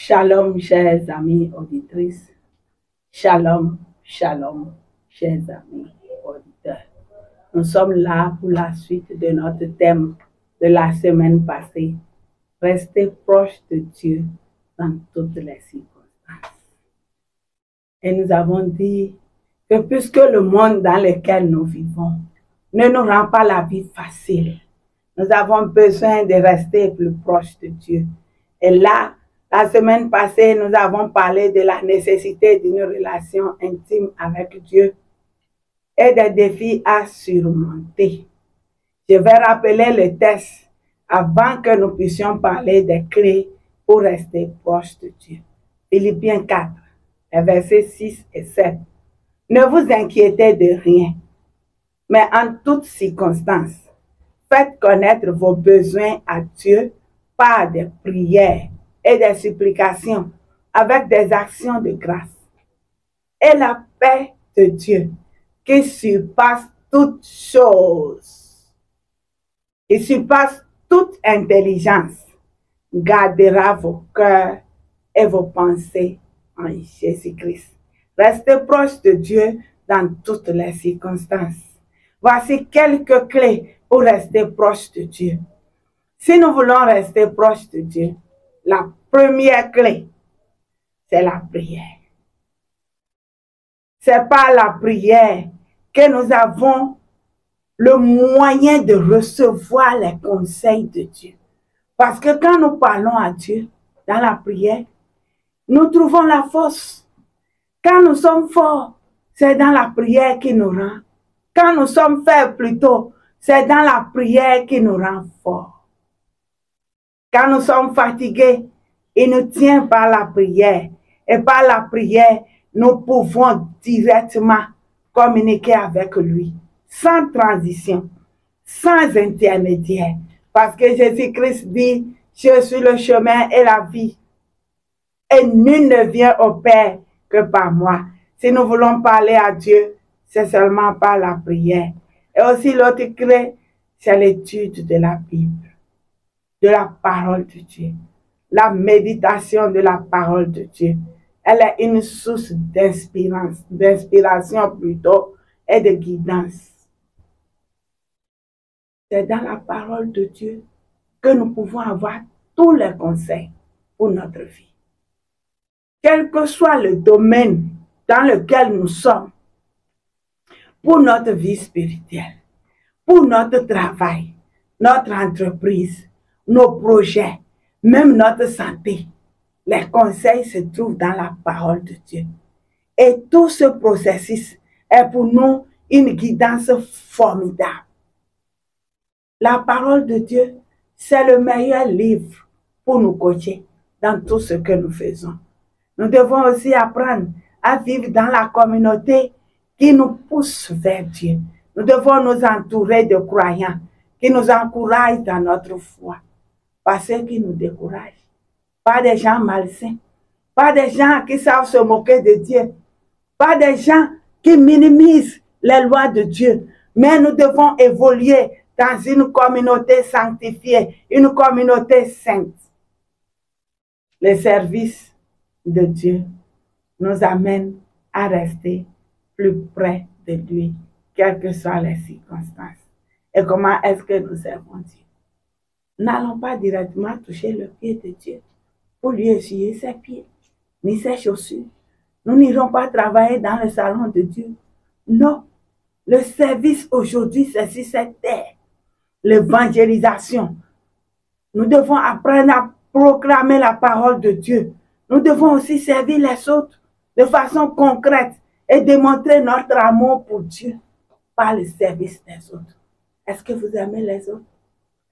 Shalom, chers amis auditrices. Shalom, shalom, chers amis auditeurs. Nous sommes là pour la suite de notre thème de la semaine passée. Rester proche de Dieu dans toutes les circonstances. Et nous avons dit que puisque le monde dans lequel nous vivons ne nous rend pas la vie facile, nous avons besoin de rester plus proche de Dieu. Et là, la semaine passée, nous avons parlé de la nécessité d'une relation intime avec Dieu et des défis à surmonter. Je vais rappeler le texte avant que nous puissions parler des clés pour rester proche de Dieu. Philippiens 4, versets 6 et 7. Ne vous inquiétez de rien, mais en toutes circonstances, faites connaître vos besoins à Dieu par des prières et des supplications avec des actions de grâce. Et la paix de Dieu, qui surpasse toutes choses, qui surpasse toute intelligence, gardera vos cœurs et vos pensées en Jésus-Christ. Restez proche de Dieu dans toutes les circonstances. Voici quelques clés pour rester proche de Dieu. Si nous voulons rester proche de Dieu, la première clé, c'est la prière. C'est par la prière que nous avons le moyen de recevoir les conseils de Dieu. Parce que quand nous parlons à Dieu dans la prière, nous trouvons la force. Quand nous sommes forts, c'est dans la prière qui nous rend. Quand nous sommes faibles plutôt, c'est dans la prière qui nous rend forts. Quand nous sommes fatigués, il nous tient par la prière. Et par la prière, nous pouvons directement communiquer avec lui, sans transition, sans intermédiaire. Parce que Jésus-Christ dit, je suis le chemin et la vie. Et nul ne vient au Père que par moi. Si nous voulons parler à Dieu, c'est seulement par la prière. Et aussi l'autre clé, c'est l'étude de la Bible, de la parole de Dieu. La méditation de la parole de Dieu. Elle est une source d'inspiration plutôt et de guidance. C'est dans la parole de Dieu que nous pouvons avoir tous les conseils pour notre vie. Quel que soit le domaine dans lequel nous sommes, pour notre vie spirituelle, pour notre travail, notre entreprise, nos projets, même notre santé, les conseils se trouvent dans la parole de Dieu. Et tout ce processus est pour nous une guidance formidable. La parole de Dieu, c'est le meilleur livre pour nous coacher dans tout ce que nous faisons. Nous devons aussi apprendre à vivre dans la communauté qui nous pousse vers Dieu. Nous devons nous entourer de croyants qui nous encouragent dans notre foi. Pas ceux qui nous découragent. Pas des gens malsains. Pas des gens qui savent se moquer de Dieu. Pas des gens qui minimisent les lois de Dieu. Mais nous devons évoluer dans une communauté sanctifiée, une communauté sainte. Le service de Dieu nous amène à rester plus près de lui, quelles que soient les circonstances. Et comment est-ce que nous servons Dieu? N'allons pas directement toucher le pied de Dieu pour lui essuyer ses pieds, ni ses chaussures. Nous n'irons pas travailler dans le salon de Dieu. Non, le service aujourd'hui, c'est sur cette terre. L'évangélisation. Nous devons apprendre à proclamer la parole de Dieu. Nous devons aussi servir les autres de façon concrète et démontrer notre amour pour Dieu par le service des autres. Est-ce que vous aimez les autres?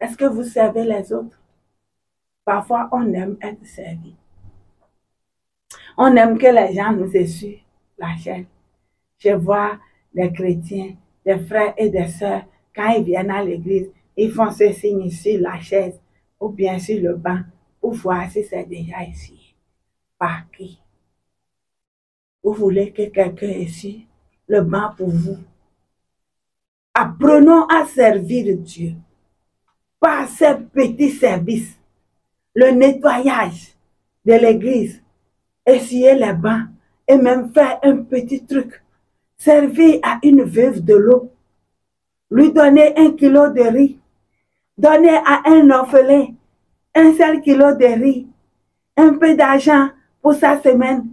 Est-ce que vous servez les autres? Parfois, on aime être servi. On aime que les gens nous essuient la chaîne. Je vois des chrétiens, des frères et des sœurs, quand ils viennent à l'église, ils font ce signe sur la chaise ou bien sur le banc pour voir si c'est déjà ici. Par qui? Vous voulez que quelqu'un essuie le banc pour vous? Apprenons à servir Dieu par ces petits services. Le nettoyage, de l'église, essuyer les bancs et même faire un petit truc. Servir à une veuve de l'eau, lui donner 1 kilo de riz, donner à un orphelin 1 seul kilo de riz, un peu d'argent pour sa semaine,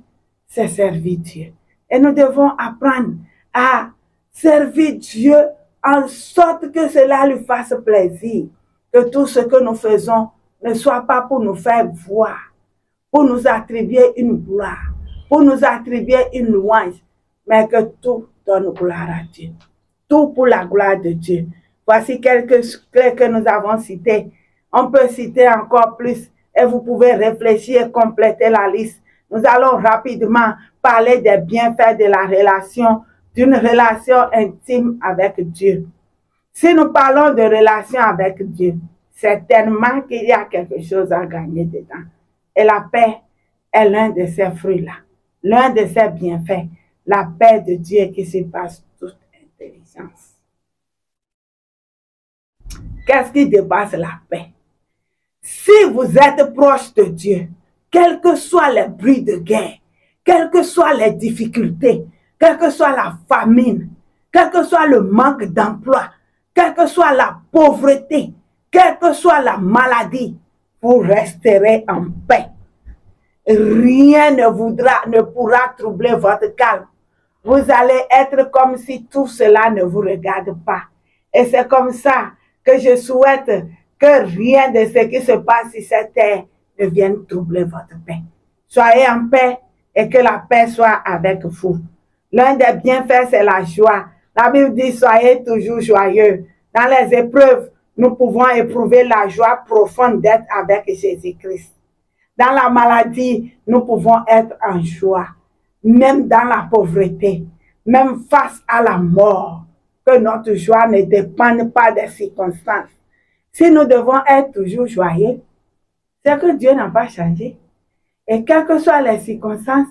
c'est servir Dieu. Et nous devons apprendre à servir Dieu en sorte que cela lui fasse plaisir. Que tout ce que nous faisons ne soit pas pour nous faire voir, pour nous attribuer une gloire, pour nous attribuer une louange, mais que tout donne gloire à Dieu. Tout pour la gloire de Dieu. Voici quelques clés que nous avons citées. On peut citer encore plus et vous pouvez réfléchir et compléter la liste. Nous allons rapidement parler des bienfaits de la relation, d'une relation intime avec Dieu. Si nous parlons de relation avec Dieu, certainement qu'il y a quelque chose à gagner dedans. Et la paix est l'un de ces fruits-là, l'un de ces bienfaits, la paix de Dieu qui surpasse toute intelligence. Qu'est-ce qui dépasse la paix? Si vous êtes proche de Dieu, quels que soient les bruits de guerre, quelles que soient les difficultés, quelle que soit la famine, quel que soit le manque d'emploi, quelle que soit la pauvreté, quelle que soit la maladie, vous resterez en paix. Rien ne pourra troubler votre calme. Vous allez être comme si tout cela ne vous regarde pas. Et c'est comme ça que je souhaite que rien de ce qui se passe sur cette terre ne vienne troubler votre paix. Soyez en paix et que la paix soit avec vous. L'un des bienfaits, c'est la joie. La Bible dit, soyez toujours joyeux. Dans les épreuves, nous pouvons éprouver la joie profonde d'être avec Jésus-Christ. Dans la maladie, nous pouvons être en joie. Même dans la pauvreté, même face à la mort, que notre joie ne dépende pas des circonstances. Si nous devons être toujours joyeux, c'est que Dieu n'a pas changé. Et quelles que soient les circonstances,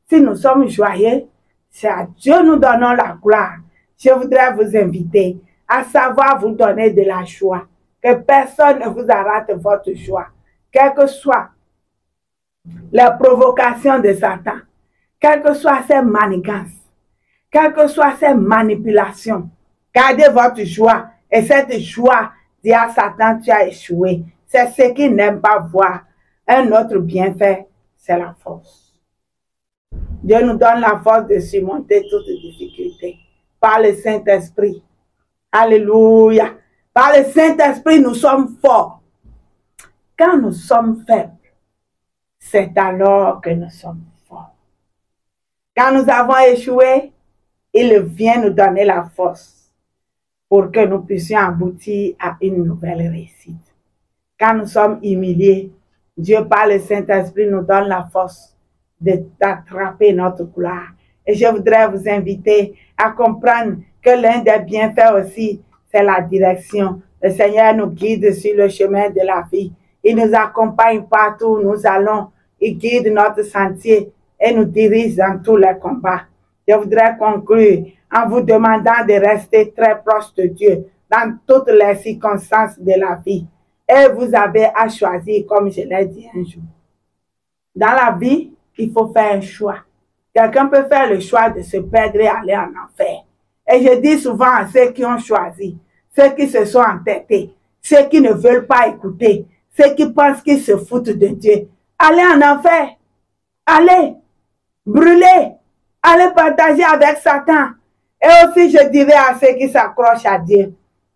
si nous sommes joyeux, c'est à Dieu nous donnons la gloire. Je voudrais vous inviter à savoir vous donner de la joie. Que personne ne vous arrête votre joie. Quelles que soient les provocations de Satan, quelles que soient ses manigances, quelles que soient ses manipulations, gardez votre joie. Et cette joie dit à Satan, tu as échoué. C'est ce qu'il n'aime pas voir. Un autre bienfait, c'est la force. Dieu nous donne la force de surmonter toutes les difficultés par le Saint-Esprit. Alléluia. Par le Saint-Esprit, nous sommes forts. Quand nous sommes faibles, c'est alors que nous sommes forts. Quand nous avons échoué, il vient nous donner la force pour que nous puissions aboutir à une nouvelle réussite. Quand nous sommes humiliés, Dieu par le Saint-Esprit nous donne la force d'attraper notre gloire. Et je voudrais vous inviter à comprendre que l'un des bienfaits aussi, c'est la direction. Le Seigneur nous guide sur le chemin de la vie. Il nous accompagne partout où nous allons. Il guide notre sentier et nous dirige dans tous les combats. Je voudrais conclure en vous demandant de rester très proche de Dieu dans toutes les circonstances de la vie. Et vous avez à choisir, comme je l'ai dit un jour. Dans la vie, il faut faire un choix. Quelqu'un peut faire le choix de se perdre et aller en enfer. Et je dis souvent à ceux qui ont choisi, ceux qui se sont entêtés, ceux qui ne veulent pas écouter, ceux qui pensent qu'ils se foutent de Dieu, allez en enfer. Allez, brûlez, allez partager avec Satan. Et aussi, je dirais à ceux qui s'accrochent à Dieu,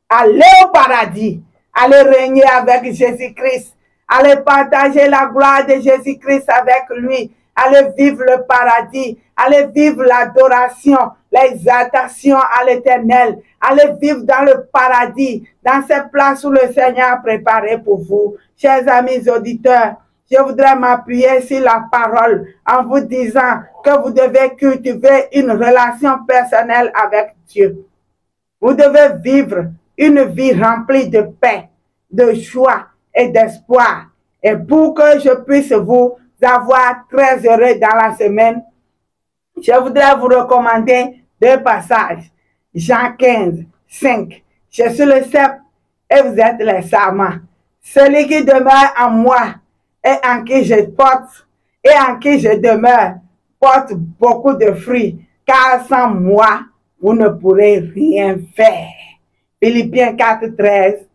allez au paradis, allez régner avec Jésus-Christ, allez partager la gloire de Jésus-Christ avec lui, allez vivre le paradis, allez vivre l'adoration, l'exaltation à l'Éternel, allez vivre dans le paradis, dans cette place où le Seigneur a préparé pour vous. Chers amis auditeurs, je voudrais m'appuyer sur la parole en vous disant que vous devez cultiver une relation personnelle avec Dieu. Vous devez vivre une vie remplie de paix, de joie et d'espoir. Et pour que je puisse vous avoir très heureux dans la semaine, je voudrais vous recommander 2 passages. Jean 15, 5. Je suis le cep et vous êtes les sarments. Celui qui demeure en moi et en qui je porte et en qui je demeure porte beaucoup de fruits, car sans moi, vous ne pourrez rien faire. Philippiens 4:13,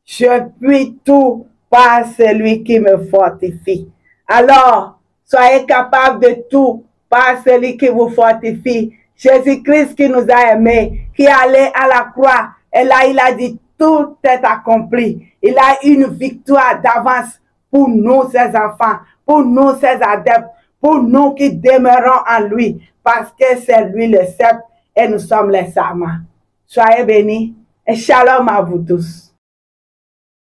je puis tout par celui qui me fortifie. Alors, soyez capables de tout par celui qui vous fortifie. Jésus-Christ qui nous a aimés, qui allait à la croix, et là il a dit, tout est accompli. Il a une victoire d'avance pour nous, ses enfants, pour nous, ses adeptes, pour nous qui demeurons en lui, parce que c'est lui le sceptre et nous sommes les serments. Soyez bénis et shalom à vous tous.